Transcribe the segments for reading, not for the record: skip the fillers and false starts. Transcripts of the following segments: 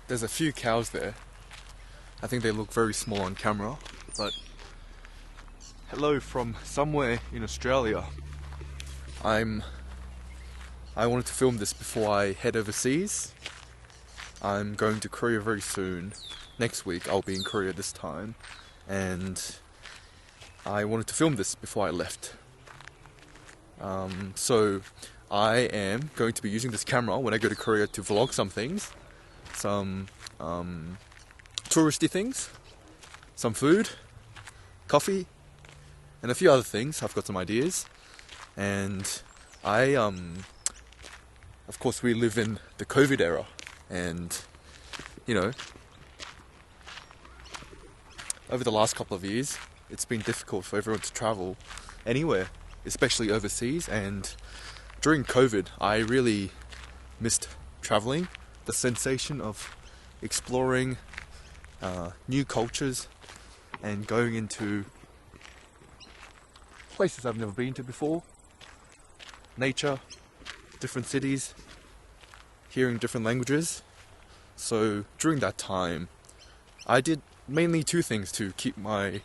there's a few cows there. I think they look very small on camera, but hello from somewhere in Australia. I wanted to film this before I head overseas. I'm going to Korea very soon. Next week I'll be in Korea this time, and I wanted to film this before I left. So I am going to be using this camera when I go to Korea to vlog some things, some touristy things, some food, coffee, and a few other things. I've got some ideas, and of course we live in the COVID era, and over the last couple of years it's been difficult for everyone to travel anywhere, especially overseas. And during COVID I really missed traveling, the sensation of exploring new cultures and going into places I've never been to before, nature, different cities, hearing different languages. So during that time I did mainly two things to keep my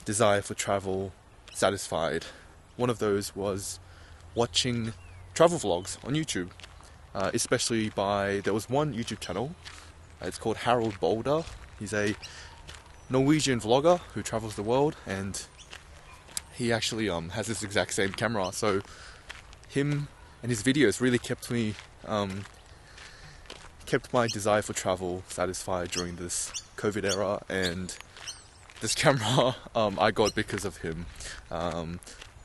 desire for travel satisfied. One of those was watching travel vlogs on YouTube, especially there was one YouTube channel, it's called Harold Boulder. He's a Norwegian vlogger who travels the world, and he actually has this exact same camera. So him and his videos really kept my desire for travel satisfied during this COVID era, and this camera I got because of him.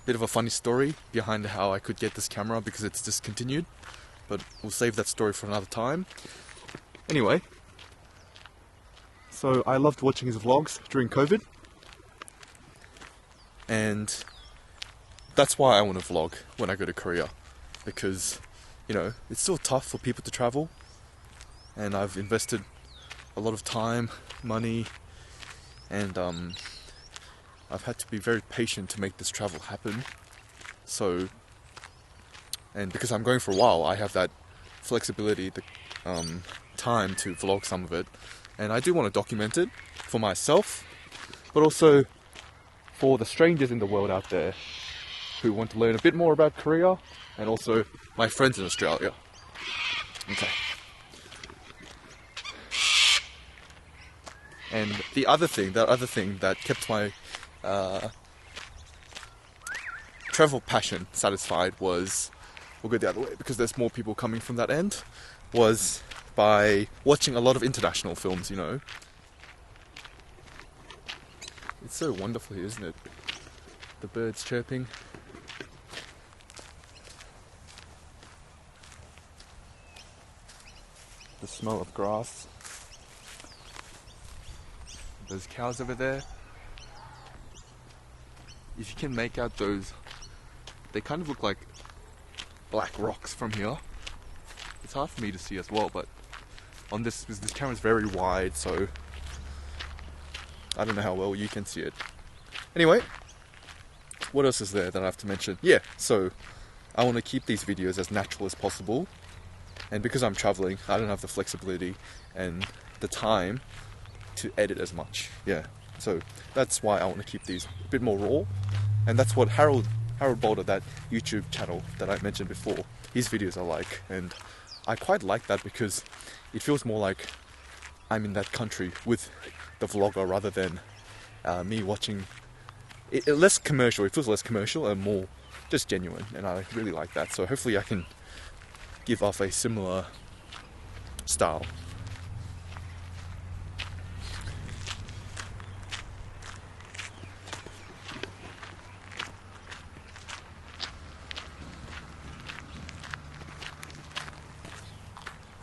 Bit of a funny story behind how I could get this camera, because it's discontinued, but we'll save that story for another time. Anyway, so I loved watching his vlogs during COVID, and that's why I want to vlog when I go to Korea, because it's still tough for people to travel, and I've invested a lot of time, money, and I've had to be very patient to make this travel happen. So, and because I'm going for a while, I have that flexibility, the time to vlog some of it, and I do want to document it for myself, but also for the strangers in the world out there who want to learn a bit more about Korea, and also my friends in Australia. Okay. And that other thing that kept my travel passion satisfied was, we'll go the other way because there's more people coming from that end, was by watching a lot of international films. It's so wonderful here, isn't it? The birds chirping. The smell of grass. Those cows over there. If you can make out those, they kind of look like black rocks from here. It's hard for me to see as well, but on this camera's very wide, so I don't know how well you can see it. Anyway, what else is there that I have to mention? Yeah, so I want to keep these videos as natural as possible, and because I'm traveling, I don't have the flexibility and the time to edit as much. Yeah, so that's why I want to keep these a bit more raw, and that's what Harold Boulder, that YouTube channel that I mentioned before, his videos are like, and I quite like that because it feels more like I'm in that country with the vlogger rather than me watching it. Less commercial. It feels less commercial and more just genuine, and I really like that. So hopefully I can give off a similar style.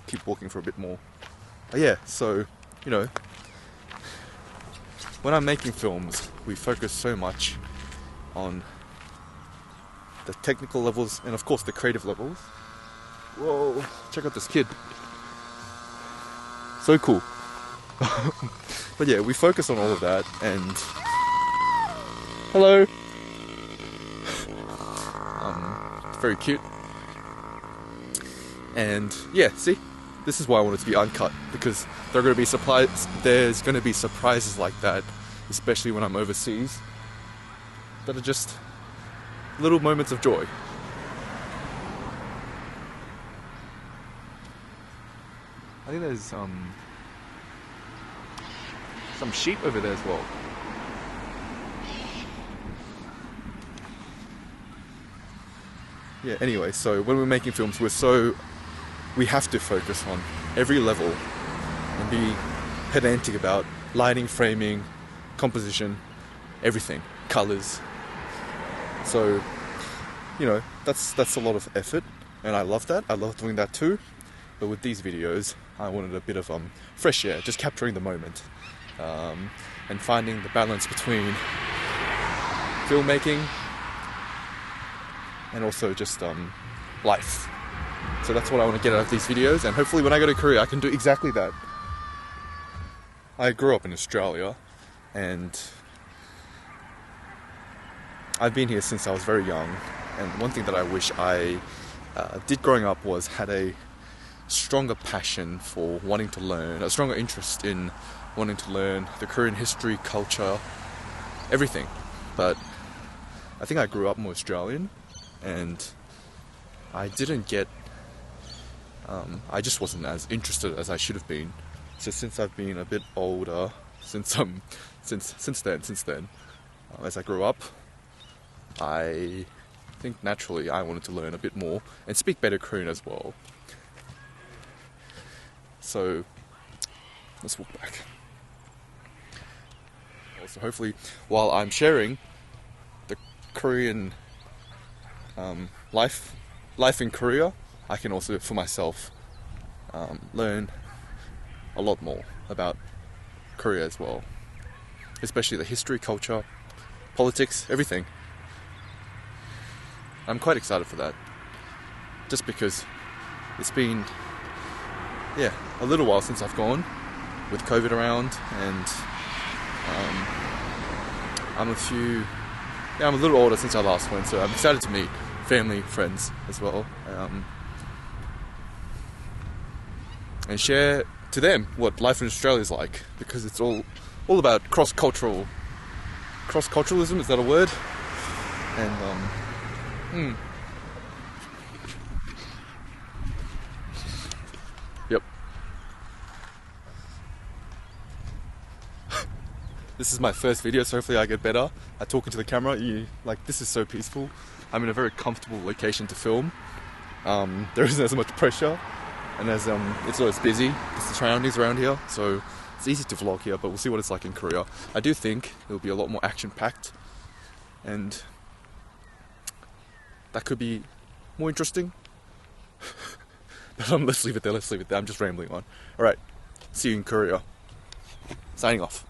Keep walking for a bit more. Yeah, so when I'm making films, we focus so much on the technical levels and of course the creative levels. Whoa, check out this kid. So cool. But yeah, we focus on all of that, and hello. It's very cute. And yeah, see? this is why I want it to be uncut, because there's going to be surprises like that, especially when I'm overseas, that are just little moments of joy. I think there's some sheep over there as well. Yeah, anyway, so when we're making films, we have to focus on every level and be pedantic about lighting, framing, composition, everything, colors. So, you know, that's a lot of effort, and I love that. I love doing that too. But with these videos, I wanted a bit of fresh air, just capturing the moment, and finding the balance between filmmaking and also just life. So that's what I want to get out of these videos, and hopefully when I go to Korea I can do exactly that. I grew up in Australia, and I've been here since I was very young, and one thing that I wish I did growing up was had a stronger passion for wanting to learn, a stronger interest in wanting to learn the Korean history, culture, everything. But I think I grew up more Australian, and I didn't get, I just wasn't as interested as I should have been. So since I've been a bit older, since then, as I grew up, I think naturally I wanted to learn a bit more and speak better Korean as well. So let's walk back. Also, hopefully, while I'm sharing the Korean life in Korea, I can also, for myself, learn a lot more about Korea as well, especially the history, culture, politics, everything. I'm quite excited for that, just because it's been, a little while since I've gone, with COVID around, and I'm a little older since I last went, so I'm excited to meet family, friends as well, and share to them what life in Australia is like, because it's all about cross-culturalism, is that a word? And yep. This is my first video, so hopefully I get better at talking to the camera. This is so peaceful. I'm in a very comfortable location to film. There isn't as much pressure, and it's not as busy, just the surroundings around here, so it's easy to vlog here, but we'll see what it's like in Korea. I do think it'll be a lot more action-packed, and that could be more interesting. But let's leave it there, I'm just rambling on. Alright, see you in Korea. Signing off.